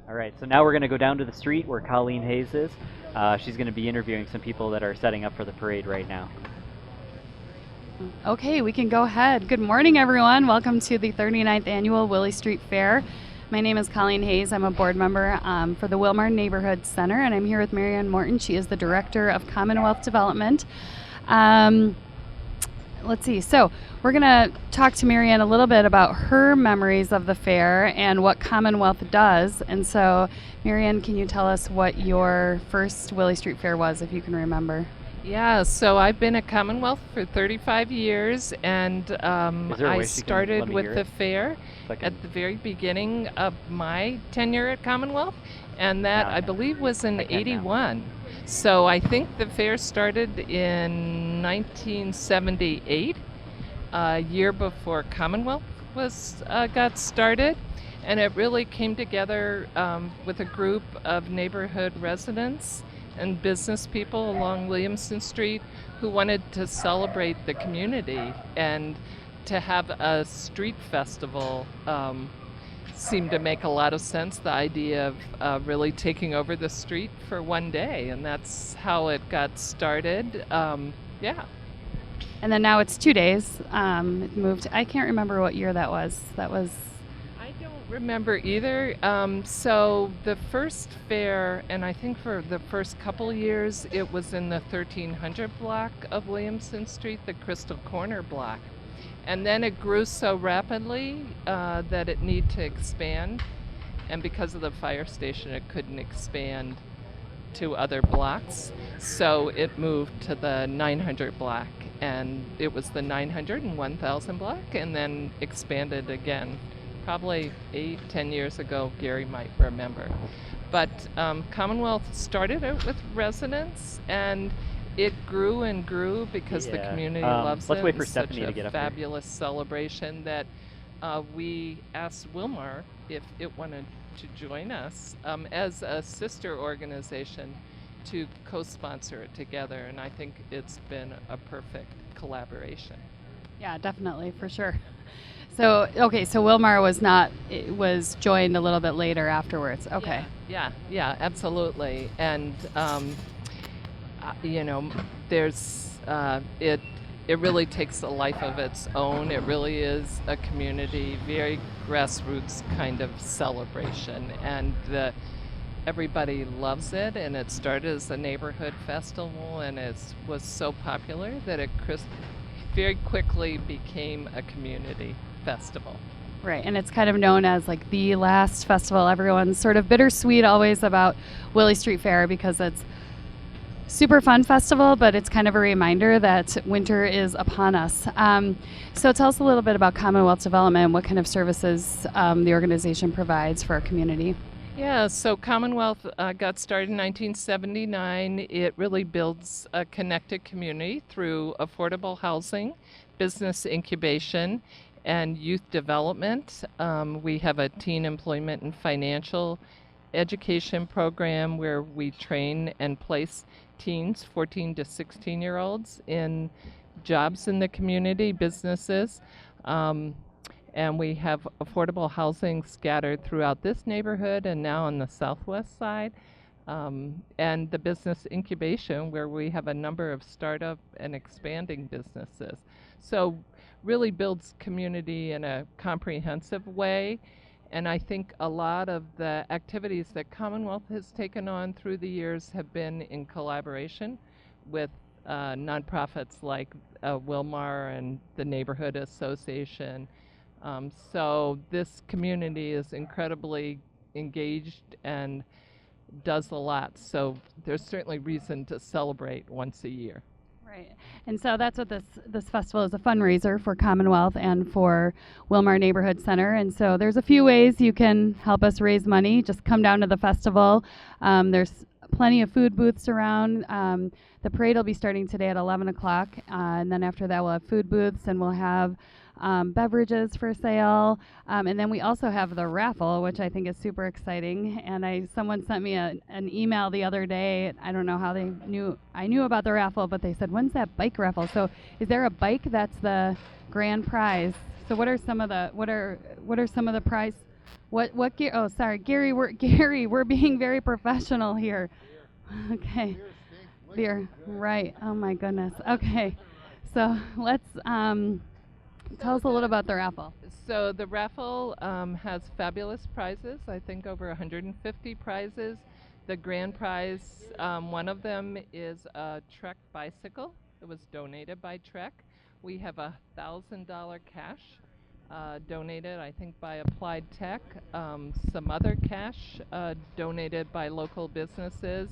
All right, so now we're going to go down to the street where Colleen Hayes is. She's going to be interviewing some people that are setting up for the parade right now. Okay, we can go ahead. Good morning, everyone. Welcome to the 39th Annual Willy Street Fair. My name is Colleen Hayes. I'm a board member for the Wil-Mar Neighborhood Center, and I'm here with Marianne Morton. She is the Director of Common Wealth Development. Let's see. So we're going to talk to Marianne a little bit about her memories of the fair and what Commonwealth does. And so, Marianne, can you tell us what your first Willy Street Fair was, if you can remember? Yeah, so I've been at Commonwealth for 35 years, and I started with the fair at the very beginning of my tenure at Commonwealth, and that I believe was in '81. So I think the fair started in 1978, a year before Commonwealth got started, and it really came together with a group of neighborhood residents and business people along Williamson Street who wanted to celebrate the community, and to have a street festival seemed to make a lot of sense. The idea of really taking over the street for one day, and that's how it got started. Yeah. And then now it's 2 days. It moved. I can't remember what year that was. I don't remember either. So the first fair, and I think for the first couple years, it was in the 1300 block of Williamson Street, the Crystal Corner block. And then it grew so rapidly that it needed to expand. And because of the fire station, it couldn't expand to other blocks. So it moved to the 900 block. And it was the 900 and 1000 block, and then expanded again. Probably 8-10 years ago, Gary might remember. But Commonwealth started out with residents, and it grew and grew because the community loves it. Let's wait for Stephanie to get up here. Such a fabulous celebration that we asked Wil-Mar if it wanted to join us as a sister organization to co-sponsor it together, and I think it's been a perfect collaboration. Yeah, definitely, for sure. So, okay, so Wil-Mar was joined a little bit later afterwards. Okay. Yeah, absolutely. And there's it really takes a life of its own. It really is a community, very grassroots kind of celebration, and everybody loves it. And it started as a neighborhood festival, and it was so popular that it very quickly became a community festival. Right, and it's kind of known as like the last festival. Everyone's sort of bittersweet always about Willy Street Fair because it's super fun festival, but it's kind of a reminder that winter is upon us. So tell us a little bit about Commonwealth Development, what kind of services the organization provides for our community. Yeah, so Commonwealth got started in 1979. It really builds a connected community through affordable housing, business incubation, and youth development. We have a teen employment and financial education program where we train and place teens, 14 to 16-year-olds, in jobs in the community, businesses. And we have affordable housing scattered throughout this neighborhood and now on the southwest side. And the business incubation, where we have a number of startup and expanding businesses. So really builds community in a comprehensive way. And I think a lot of the activities that Commonwealth has taken on through the years have been in collaboration with nonprofits like Wil-Mar and the Neighborhood Association. So this community is incredibly engaged and does a lot. So there's certainly reason to celebrate once a year. Right, and so that's what this festival is, a fundraiser for Commonwealth and for Wil-Mar Neighborhood Center. And so there's a few ways you can help us raise money. Just come down to the festival. There's plenty of food booths around. The parade will be starting today at 11 o'clock, and then after that we'll have food booths, and we'll have beverages for sale, and then we also have the raffle, which I think is super exciting. And someone sent me an email the other day. I don't know how I knew about the raffle, but they said, when's that bike raffle? So is there a bike that's the grand prize? So what are some of the prize Oh, sorry, Gary. We're being very professional here. Okay. Beer. Right. Oh my goodness. Okay. So let's tell us a little about the raffle. So the raffle has fabulous prizes. I think over 150 prizes. The grand prize, one of them is a Trek bicycle. It was donated by Trek. We have $1,000 cash donated, I think, by Applied Tech. Some other cash donated by local businesses,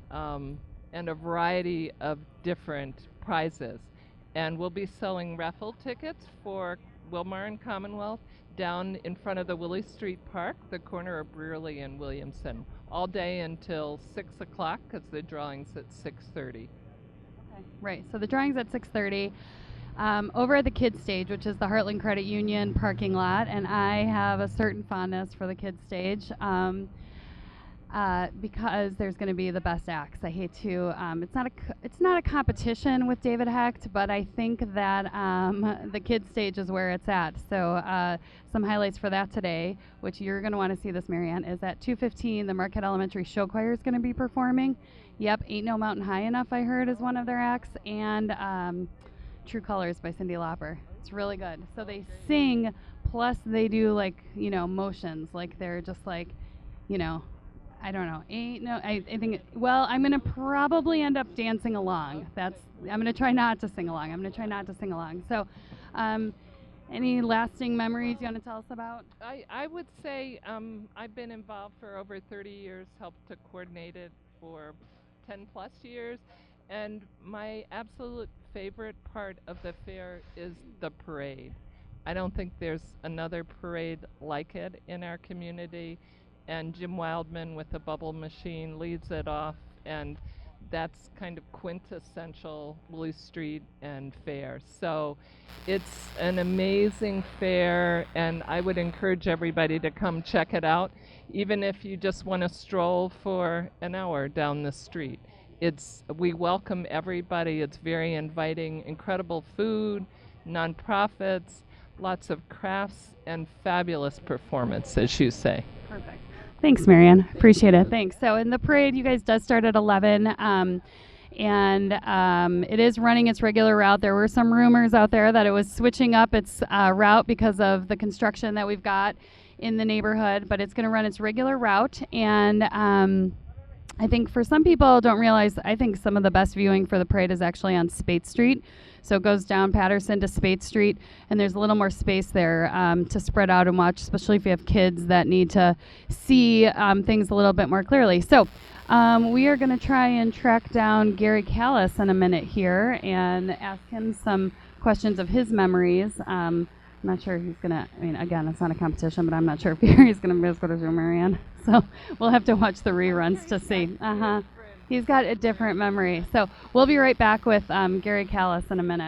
and a variety of different prizes. And we'll be selling raffle tickets for Wil-Mar and Commonwealth down in front of the Willy Street Park, the corner of Brearley and Williamson, all day until 6 o'clock, because the drawing's at 6:30. Okay. Right. So the drawing's at 6:30. Over at the kids stage, which is the Heartland Credit Union parking lot, and I have a certain fondness for the kids stage because there's going to be the best acts. I hate to. It's not a competition with David Hecht, but I think that the kids stage is where it's at. So some highlights for that today, which you're going to want to see this, Marianne, is at 2:15. The Marquette Elementary Show Choir is going to be performing. Yep, Ain't No Mountain High Enough, I heard, is one of their acts, and True Colors by Cyndi Lauper. It's really good. So they sing, plus they do motions, like they're just like, I don't know. I think. Well, I'm gonna probably end up dancing along. I'm gonna try not to sing along. So, any lasting memories you want to tell us about? I would say I've been involved for over 30 years, helped to coordinate it for 10 plus years, and my absolute favorite part of the fair is the parade. I don't think there's another parade like it in our community, and Jim Wildman with the bubble machine leads it off, and that's kind of quintessential Willy Street and fair. So it's an amazing fair, and I would encourage everybody to come check it out, even if you just want to stroll for an hour down the street. We welcome everybody. It's very inviting, incredible food, nonprofits, lots of crafts, and fabulous performance, as you say. Perfect. Thanks, Marianne. Appreciate it. Thanks. So in the parade, you guys does start at 11, and it is running its regular route. There were some rumors out there that it was switching up its route because of the construction that we've got in the neighborhood, but it's going to run its regular route. And I think for some people don't realize, I think some of the best viewing for the parade is actually on Spate Street. So it goes down Patterson to Spate Street, and there's a little more space there to spread out and watch, especially if you have kids that need to see things a little bit more clearly. So we are going to try and track down Gary Callis in a minute here and ask him some questions of his memories. I'm not sure if he's going to, again, it's not a competition, but I'm not sure if Gary's going to be able to go to Zoom, Marianne. So we'll have to watch the reruns to see. He's got a different memory. So we'll be right back with Gary Callis in a minute.